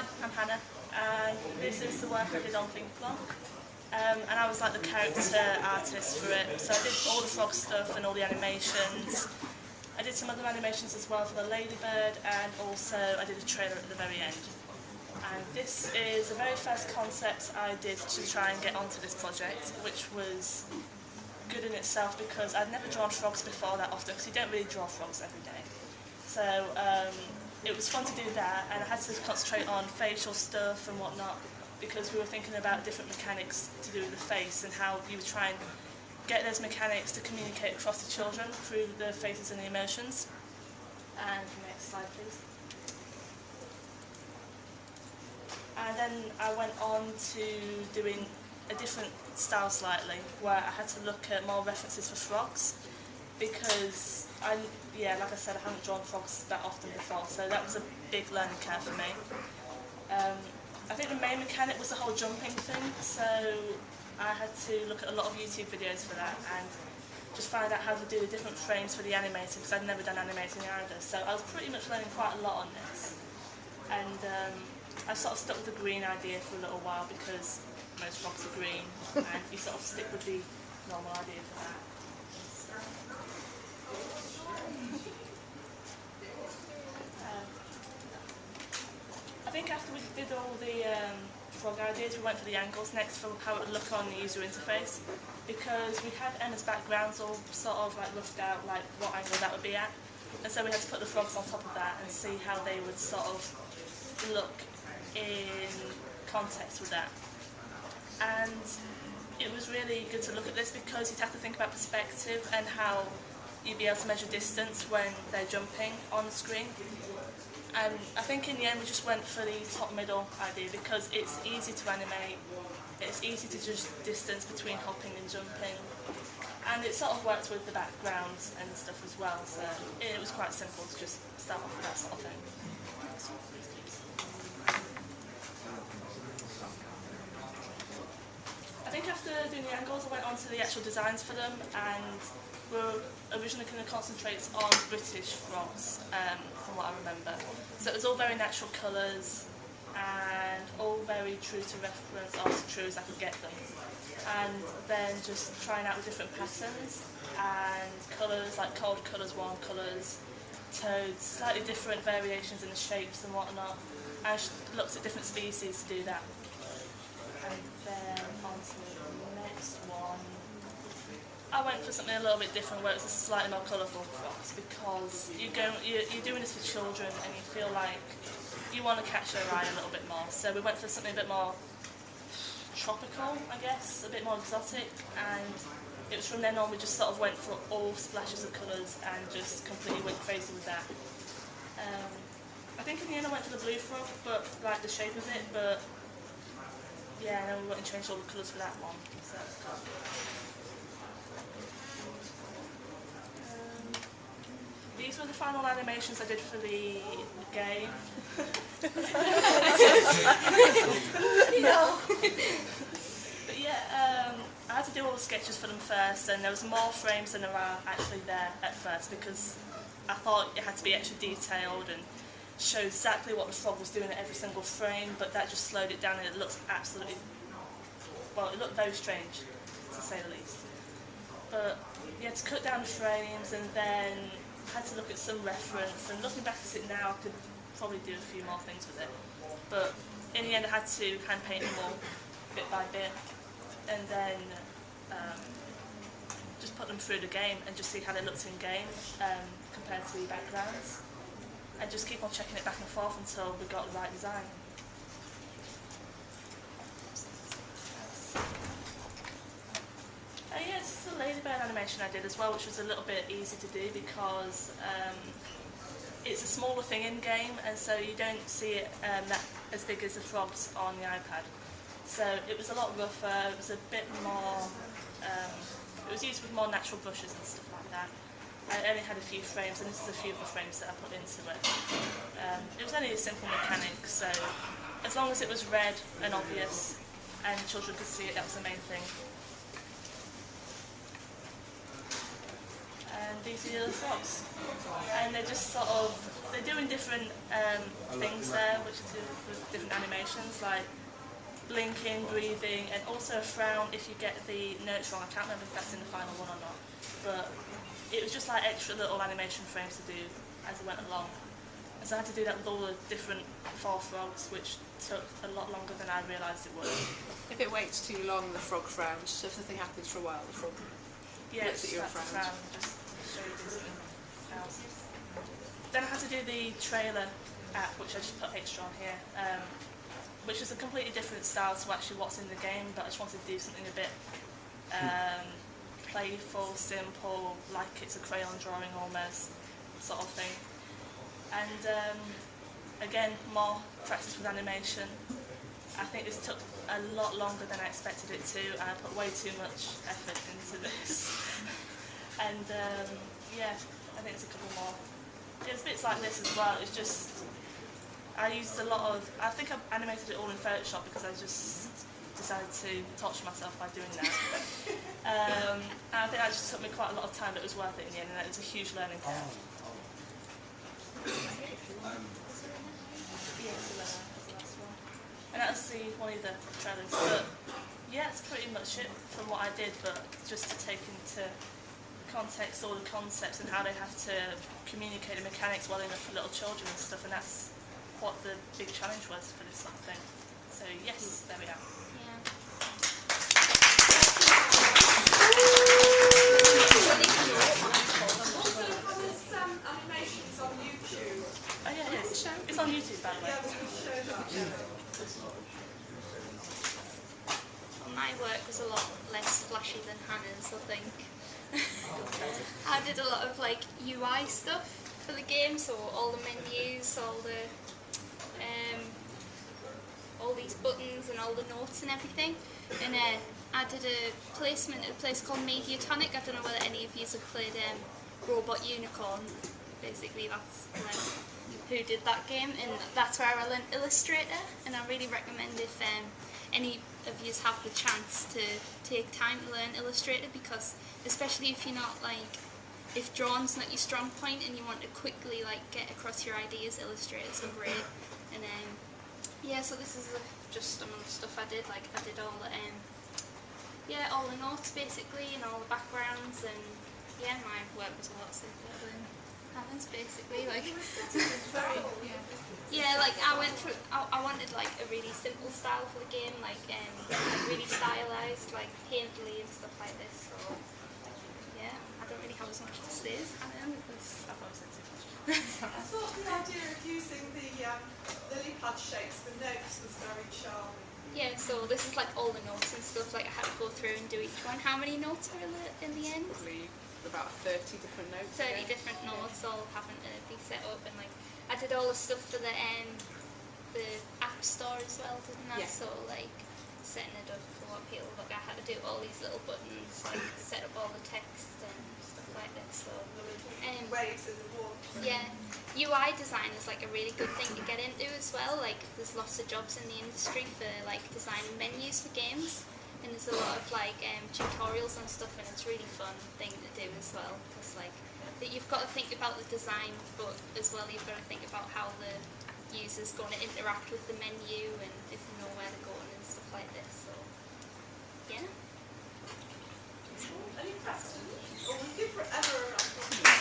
Hi, I'm Hannah, and this is the work I did on Plinky Plonk. And I was like the character artist for it, so I did all the frog stuff and all the animations. I did some other animations as well for the ladybird, and also I did a trailer at the very end. And this is the very first concept I did to try and get onto this project, which was good in itself because I'd never drawn frogs before that often, because you don't really draw frogs every day. So it was fun to do that, and I had to concentrate on facial stuff and whatnot, because we were thinking about different mechanics to do with the face and how you would try and get those mechanics to communicate across to children through the faces and the emotions. And next slide, please. And then I went on to doing a different style slightly, where I had to look at more references for frogs, because like I said, I haven't drawn frogs that often before, so that was a big learning curve for me. I think the main mechanic was the whole jumping thing, so I had to look at a lot of YouTube videos for that and just find out how to do the different frames for the animating, because I'd never done animating either, so I was pretty much learning quite a lot on this. And I sort of stuck with the green idea for a little while, because most frogs are green, and you sort of stick with the normal idea for that. I think after we did all the frog ideas, we went for the angles next for how it would look on the user interface, because we had Emma's backgrounds all sort of like roughed out, like what angle that would be at, and so we had to put the frogs on top of that and see how they would sort of look in context with that. And it was really good to look at this, because you'd have to think about perspective and how you'd be able to measure distance when they're jumping on the screen. And I think in the end we just went for the top middle idea, because it's easy to animate, it's easy to judge distance between hopping and jumping, and it sort of works with the backgrounds and stuff as well, so it was quite simple to just start off with that sort of thing. I think after doing the angles I went on to the actual designs for them, and we were originally going to concentrate on British frogs, from what I remember. So it was all very natural colours and all very true to reference, or as true as I could get them. And then just trying out the different patterns and colours, like cold colours, warm colours, toads, slightly different variations in the shapes and whatnot. And I looked at different species to do that. And then on to the next one. I went for something a little bit different, where it was a slightly more colourful frogs, because you're doing this for children and you feel like you want to catch their eye a little bit more. So we went for something a bit more tropical, I guess, a bit more exotic, and it was from then on we just sort of went for all splashes of colours and just completely went crazy with that. I think in the end I went for the blue frog, but like the shape of it, but yeah, and then we went and changed all the colours for that one. So. These were the final animations I did for the game. No. But yeah, I had to do all the sketches for them first, and there was more frames than there are actually there at first, because I thought it had to be extra detailed and show exactly what the frog was doing at every single frame, but that just slowed it down, and it looks absolutely, well, it looked very strange, to say the least. But you had to cut down the frames, and then had to look at some reference, and looking back at it now I could probably do a few more things with it, but in the end I had to hand paint them all bit by bit, and then just put them through the game and just see how they looked in game compared to the backgrounds, and just keep on checking it back and forth until we got the right design. Yeah, it's a ladybird animation I did as well, which was a little bit easy to do, because it's a smaller thing in game, and so you don't see it that as big as the frogs on the iPad. So it was a lot rougher, it was a bit more, it was used with more natural brushes and stuff like that. I only had a few frames, and this is a few of the frames that I put into it. It was only a simple mechanic, so as long as it was red and obvious and children could see it, that was the main thing. And these are the frogs. And they're just sort of they're doing different things there, which are to do with different animations, like blinking, breathing, and also a frown if you get the notes wrong. I can't remember if that's in the final one or not, but it was just like extra little animation frames to do as I went along. And so I had to do that with all the different 4 frogs, which took a lot longer than I realised it would. If it waits too long, the frog frowns. So if the thing happens for a while, the frog looks at you and frowns. Just show you something else. Then I had to do the trailer app, which I just put extra on here, which is a completely different style to actually what's in the game, but I just wanted to do something a bit playful, simple, like it's a crayon drawing almost, sort of thing. And again, more practice with animation. I think this took a lot longer than I expected it to, and I put way too much effort into this. And yeah, I think it's a couple more. There's bits like this as well. It's just, I used a lot of, I think I animated it all in Photoshop because I just decided to torture myself by doing that. And I think that just took me quite a lot of time, but it was worth it in the end, and it was a huge learning curve. Yeah, so that's the last one. And that's one of the trailers. But yeah, that's pretty much it from what I did, but just to take into context all the concepts and how they have to communicate the mechanics well enough for little children and stuff, and that's what the big challenge was for this sort of thing. So yes, there we are. Animations on YouTube. Oh yeah, it is. It's on YouTube, by the way. Yeah, we can show that. My work was a lot less flashy than Hannah's, I think. I did a lot of like UI stuff for the game, so all the menus, all these buttons and all the notes and everything. And I did a placement at a place called Mediatonic. I don't know whether any of you have played Robot Unicorn. Basically that's who did that game, and that's where I learned Illustrator, and I really recommend if any of you have the chance to take time to learn Illustrator, because especially if you're not if drawing's not your strong point and you want to quickly get across your ideas, Illustrator's are great. And yeah, so this is just some of the stuff I did. I did all the all the notes basically and all the backgrounds, and yeah, my work was a lot simpler than Hannah's basically. Yeah, I went through. I wanted a really simple style for the game, really stylized, painterly and stuff like this. So yeah, I don't really have as much to say as Hannah because I've always said too much. I thought the idea of using the lily pad shapes for notes was very charming. Yeah, so this is all the notes and stuff. I had to go through and do each one. How many notes are in the end? Probably about 30 different notes. 30 different notes, all having to be set up, and I did all the stuff for the app store as well, didn't I? Yeah. So setting it up for what people look. I had to do all these little buttons, set up all the text and stuff like this. So waves in the wall. Yeah, UI design is a really good thing to get into as well. There's lots of jobs in the industry for designing menus for games. And there's a lot of tutorials and stuff, and it's a really fun thing to do as well, because you've got to think about the design, but as well you've got to think about how the user's going to interact with the menu and if they know where they're going and stuff like this. So yeah. Any questions? Or we'll give Emma a round of applause.